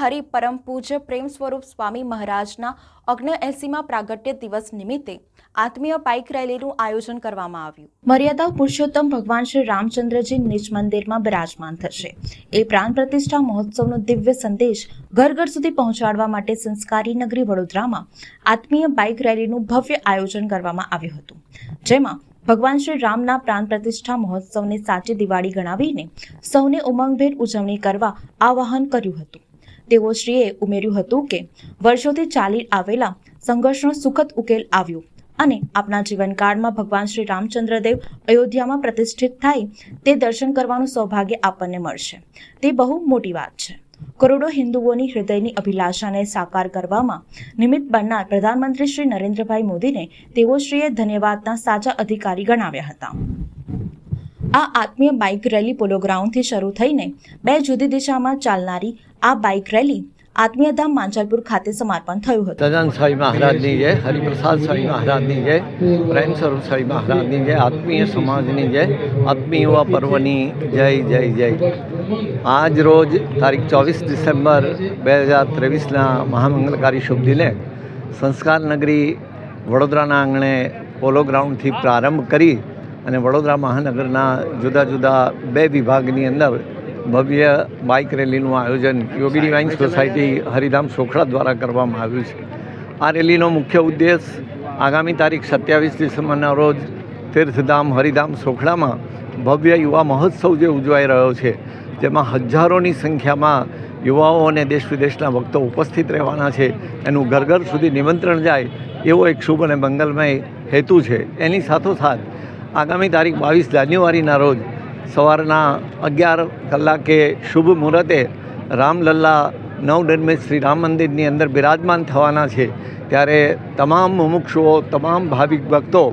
હરિ પરમ પૂજ્ય પ્રેમ સ્વરૂપ સ્વામી મહારાજના 79મા પ્રાગટ્ય દિવસ નિમિત્તે આત્મીય બાઇક રેલીનું આયોજન કરવામાં આવ્યું। મર્યાદા પુરુષોત્તમ ભગવાન શ્રી રામચંદ્રજી નિજ મંદિરમાં બિરાજમાન થશે એ પ્રાણ પ્રતિષ્ઠા મહોત્સવનો દિવ્ય સંદેશ ઘર ઘર સુધી પહોંચાડવા માટે સંસ્કારી નગરી વડોદરામાં આત્મીય બાઇક રેલીનું ભવ્ય આયોજન કરવામાં આવ્યું હતું, જેમાં ભગવાન શ્રી રામના પ્રાણ પ્રતિષ્ઠા મહોત્સવને સાચી દિવાળી ગણાવીને સૌને ઉમંગભેર ઉજવણી કરવા આહ્વાન કર્યું હતું। તેઓશ્રીએ ઉમેર્યું હતું કે વર્ષોથી ચાલી આવેલા સંઘર્ષનો સુખદ ઉકેલ આવ્યો અને આપના જીવનકાળમાં ભગવાન શ્રી રામચંદ્રદેવ અયોધ્યામાં પ્રતિષ્ઠિત થાય તે દર્શન કરવાનું સૌભાગ્ય આપણને મળશે, તે બહુ મોટી વાત છે। કરોડો હિન્દુઓની હૃદયની અભિલાષાને સાકાર કરવામાં નિમિત્ત બનનાર પ્રધાનમંત્રી શ્રી નરેન્દ્રભાઈ મોદીને તેઓશ્રીએ ધન્યવાદના સાચા અધિકારી ગણાવ્યા હતા। આ આત્મીય બાઇક રેલી પોલો ગ્રાઉન્ડથી શરૂ થઈને 2 જુદી દિશામાં ચાલનારી આ બાઇક રેલી આત્મીયધામ માંજલપુર ખાતે સમાપન થયું હતું। સદાનંદ સ્વામી મહારાજની જય, હરિપ્રસાદ સ્વામી મહારાજની જય, પ્રેમ સ્વરૂપ સ્વામી મહારાજની જય, આત્મીય સમાજની જય, આત્મીય યુવા પર્વની જય જય જય। આજ રોજ તારીખ 24 ડિસેમ્બર 2023ના મહામંગલકારી શુભ દિને સંસ્કાર નગરી વડોદરાના આંગણે પોલો ગ્રાઉન્ડથી પ્રારંભ કરી અને વડોદરા મહાનગરના જુદા જુદા 2 વિભાગની અંદર ભવ્ય બાઇક રેલીનું આયોજન યોગી ડિવાઇન સોસાયટી હરિધામ સોખડા દ્વારા કરવામાં આવ્યું છે। આ રેલીનો મુખ્ય ઉદ્દેશ આગામી તારીખ 27 ડિસેમ્બરના રોજ તીર્થધામ હરિધામ સોખડામાં ભવ્ય યુવા મહોત્સવ જે ઉજવાઈ રહ્યો છે, જેમાં હજારોની સંખ્યામાં યુવાઓ અને દેશ વિદેશના ભક્તો ઉપસ્થિત રહેવાના છે, એનું ઘર ઘર સુધી નિમંત્રણ જાય એવો એક શુભ અને મંગલમય હેતુ છે। એની સાથોસાથ આગામી તારીખ 22 જાન્યુઆરીના રોજ સવારના 11 કલાકે શુભ મુહૂર્તે રામલલ્લા નવનિર્મિત શ્રી રામ મંદિરની અંદર બિરાજમાન થવાના છે, ત્યારે તમામ મુમુક્ષુઓ, તમામ ભાવિક ભક્તો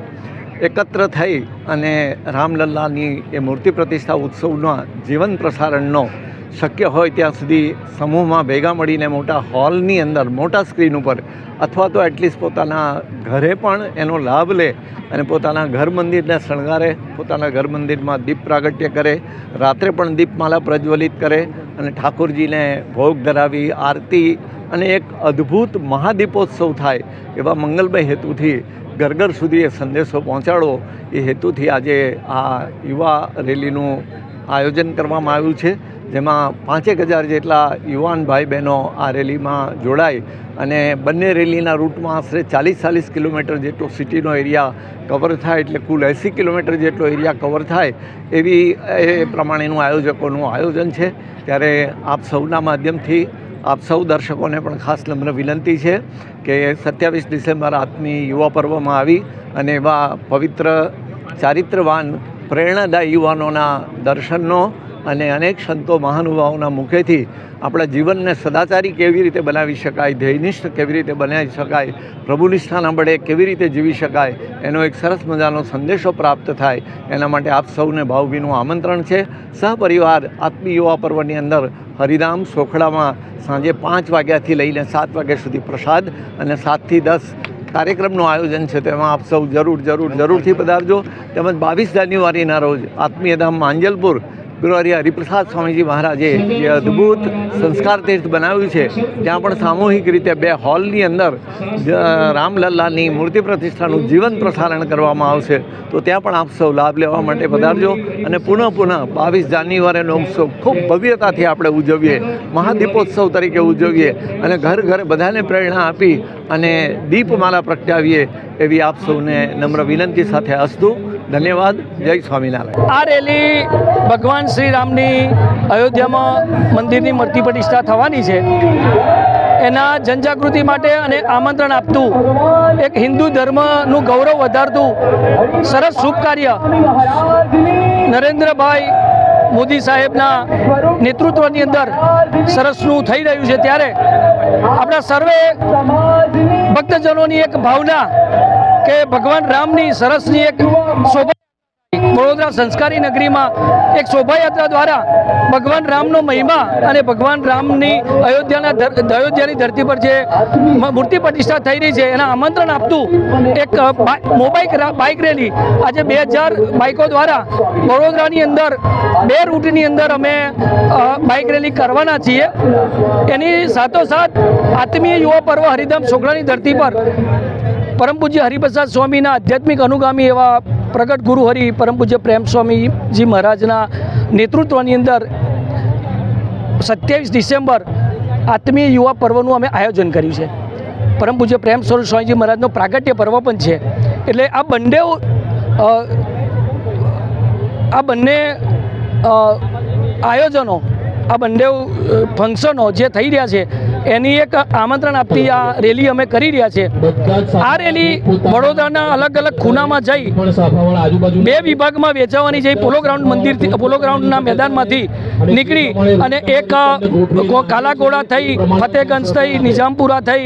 એકત્ર થઈ અને રામલલ્લાની એ મૂર્તિ પ્રતિષ્ઠા ઉત્સવના જીવન પ્રસારણનો શક્ય હોય ત્યાં સુધી સમૂહમાં ભેગા મળીને મોટા હોલની અંદર મોટા સ્ક્રીન ઉપર અથવા તો એટલીસ્ટ પોતાના ઘરે પણ એનો લાભ લે અને પોતાના ઘર મંદિરને શણગારે, પોતાના ઘર મંદિરમાં દીપ પ્રાગટ્ય કરે, રાત્રે પણ દીપમાલા પ્રજ્વલિત કરે અને ઠાકોરજીને ભોગ ધરાવી આરતી અને એક અદ્ભુત મહાદીપોત્સવ થાય એવા મંગલમય હેતુથી ઘર ઘર સુધી એ સંદેશો પહોંચાડવો એ હેતુથી આજે આ યુવા રેલીનું આયોજન કરવામાં આવ્યું છે, જેમાં 5000 જેટલા યુવાન ભાઈ બહેનો આ રેલીમાં જોડાય અને બંને રેલીના રૂટમાં આશરે 40-40 કિલોમીટર જેટલો સિટીનો એરિયા કવર થાય, એટલે કુલ 80 કિલોમીટર જેટલો એરિયા કવર થાય એવી એ પ્રમાણેનું આયોજકોનું આયોજન છે। ત્યારે આપ સૌના માધ્યમથી આપ સૌ દર્શકોને પણ ખાસ નમ્ર વિનંતી છે કે 27 ડિસેમ્બર આત્મી યુવા પર્વમાં આવી અને એવા પવિત્ર ચારિત્રવાન પ્રેરણાદાયી યુવાનોના દર્શનનો અને અનેક સંતો મહાનુભાવોના મુખેથી આપણા જીવનને સદાચારી કેવી રીતે બનાવી શકાય, ધ્યેયનિષ્ઠ કેવી રીતે બનાવી શકાય, પ્રભુનિષ્ઠાના બળે કેવી રીતે જીવી શકાય, એનો એક સરસ મજાનો સંદેશો પ્રાપ્ત થાય એના માટે આપ સૌને ભાવભીનું આમંત્રણ છે। સહપરિવાર આત્મી યુવા પર્વની અંદર હરિધામ સોખડામાં સાંજે 5 વાગ્યાથી લઈને 7 વાગ્યા સુધી પ્રસાદ અને 7 થી 10 કાર્યક્રમનું આયોજન છે, તેમાં આપ સૌ જરૂરથી પધારજો। તેમજ 22 જાન્યુઆરીના રોજ આત્મીયધામ માંજલપુર ગુરુવારી હરિપ્રસાદ સ્વામીજી મહારાજે જે અદ્ભુત સંસ્કાર તીર્થ બનાવ્યું છે, ત્યાં પણ સામૂહિક રીતે 2 હોલની અંદર રામલલ્લાની મૂર્તિ પ્રતિષ્ઠાનું જીવન પ્રસારણ કરવામાં આવશે, તો ત્યાં પણ આપ સૌ લાભ લેવા માટે પધારજો અને પુનઃ 22 જાન્યુઆરીનો ઉત્સવ ખૂબ ભવ્યતાથી આપણે ઉજવીએ, મહાદીપોત્સવ તરીકે ઉજવીએ અને ઘર ઘર બધાને પ્રેરણા આપી અને દીપમાલા પ્રગટાવીએ એવી આપ સૌને નમ્ર વિનંતી સાથે અસ્તુ। ધન્યવાદ। જય સ્વામિનારાયણ। આ રેલી ભગવાન શ્રી રામની અયોધ્યામાં મંદિરની મૂર્તિ પ્રતિષ્ઠા થવાની છે, એના જનજાગૃતિ માટે અને આમંત્રણ આપતું એક હિન્દુ ધર્મનું ગૌરવ વધારતું સરસ શુભ કાર્ય નરેન્દ્રભાઈ મોદી સાહેબના નેતૃત્વની અંદર સરસનું થઈ રહ્યું છે, ત્યારે આપણા સર્વે ભક્તજનોની એક ભાવના કે ભગવાન રામની સરસની એક શોભા વડોદરા સંસ્કારી નગરીમાં એક શોભાયાત્રા દ્વારા ભગવાન રામનો મહિમા અને ભગવાન રામની અયોધ્યાની ધરતી પર જે મૂર્તિ પ્રતિષ્ઠા થઈ રહી છે એના આમંત્રણ આપતું એક બાઇક રેલી આજે 2000 બાઇકો દ્વારા વડોદરાની અંદર 2 રૂટની અંદર અમે બાઇક રેલી કરવાના છીએ. એની સાથોસાથ આત્મીય યુવા પર્વ હરિધામ સોગડાની ધરતી પર પરમ પૂજ્ય હરિપ્રસાદ સ્વામીના આધ્યાત્મિક અનુગામી એવા પ્રગટ ગુરુ હરિ પરમ પૂજ્ય પ્રેમ સ્વામીજી મહારાજના નેતૃત્વની અંદર 27 ડિસેમ્બર આત્મીય યુવા પર્વનું અમે આયોજન કર્યું છે. પરમ પૂજ્ય પ્રેમ સ્વરૂપ સ્વામીજી મહારાજનો પ્રાગટ્ય પર્વ પણ છે. એટલે આ બંને આયોજનો આ બંને ફંક્શનો જે થઈ રહ્યા છે એની એક આમંત્રણ આપતી આ રેલી અમે કરી રહ્યા છે. આ રેલી વડોદરાના અલગ અલગ ખૂણામાં જઈ 2 વિભાગમાં વેચાવાની જઈ પોલો ગ્રાઉન્ડના મેદાનમાંથી નીકળી અને એક કાલાઘોડા થઈ, ફતેહગંજ થઈ, નિઝામપુરા થઈ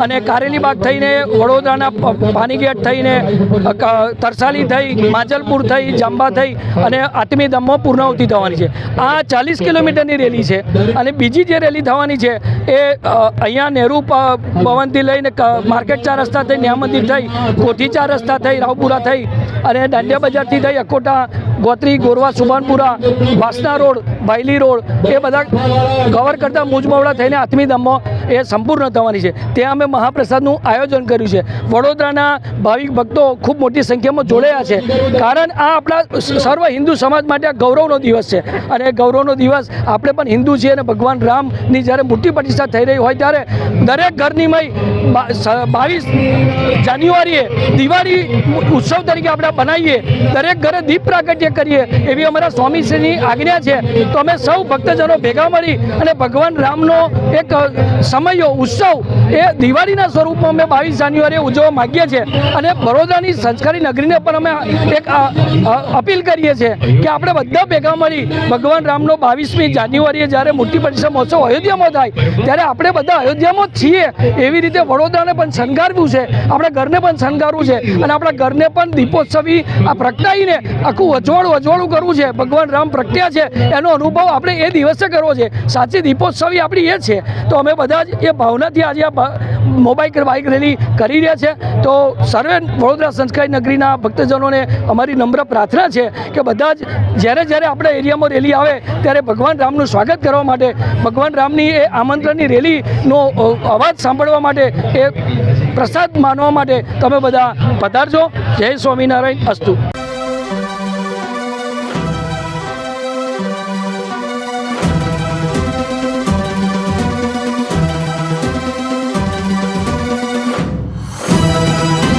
અને કારેલીબાગ થઈને વડોદરાના પાનીગેટ થઈને તરસાલી થઈ, માંજલપુર થઈ, જાંબા થઈ અને આત્મીધામમાં પૂર્ણાહુતિ થવાની છે. આ 40 કિલોમીટરની રેલી છે. અને બીજી જે રેલી થવાની છે એ અહીંયા નહેરુ ભવનથી લઈને માર્કેટ 4 રસ્તા થઈ, ન્યા મંદિર થઈ, કોઠી 4 રસ્તા થઈ, રાવપુરા થઈ અને દાંડિયા બજારથી થઈ અકોટા, ગોત્રી, ગોરવા, સુભાનપુરા, વાસના રોડ, ભાયલી રોડ એ બધા કવર કરતાં મુજમવડા થઈને આત્મીધામમાં એ સંપૂર્ણ થવાની છે. ત્યાં અમે મહાપ્રસાદનું આયોજન કર્યું છે. વડોદરાના ભાવિક ભક્તો ખૂબ મોટી સંખ્યામાં જોડાયા છે. કારણ આ આપણા સર્વ હિન્દુ સમાજ માટે આ ગૌરવનો દિવસ છે. અને ગૌરવનો દિવસ આપણે પણ હિન્દુ છીએ અને ભગવાન રામની જ્યારે મૂર્તિ પ્રતિષ્ઠા થઈ રહી હોય ત્યારે દરેક ઘરની મય 22 જાન્યુઆરીએ દિવાળી ઉત્સવ તરીકે આપણે બનાવીએ, દરેક ઘરે દીપ પ્રાગટ્ય કરીએ એવી અમારા સ્વામીશ્રીની આજ્ઞા છે. તો અમે સૌ ભક્તજનો ભેગા મળી અને ભગવાન રામનો એક સમયો ઉત્સવ એ દિવાળીના સ્વરૂપમાં અમે 22 જાન્યુઆરીએ ઉજવવા માગીએ છીએ. અને વડોદરાની સંસ્કારી નગરીને પણ અમે એક અપીલ કરીએ છીએ કે આપણે બધા ભેગા મળી ભગવાન રામનો 22મી જાન્યુઆરીએ જ્યારે મૂર્તિ પ્રતિષ્ઠા મહોત્સવ અયોધ્યામાં થાય ત્યારે આપણે બધા અયોધ્યામાં જ છીએ એવી રીતે વડોદરાને પણ શણગારવું છે, આપણા ઘરને પણ શણગારવું છે અને આપણા ઘરને પણ દીપોત્સવી આ પ્રગટાવીને આખું અજવાળું કરવું છે. ભગવાન રામ પ્રગટ્યા છે એનો અનુભવ આપણે એ દિવસે કરવો છે. સાચી દીપોત્સવી આપણી એ છે. તો અમે બધા જ એ ભાવનાથી આજે આ બાઇક રેલી કરી રહ્યા છે. તો સર્વે વડોદરા સંસ્કારી નગરીના ભક્તજનોને અમારી નમ્ર પ્રાર્થના છે કે બધા જ જ્યારે આપણા એરિયામાં રેલી આવે ત્યારે ભગવાન રામનું સ્વાગત કરવા માટે, ભગવાન રામની એ આમંત્રણની રેલીનો અવાજ સાંભળવા માટે, એ પ્રસાદ માનવા માટે તમે બધા પધારજો. જય સ્વામિનારાયણ. અસ્તુ.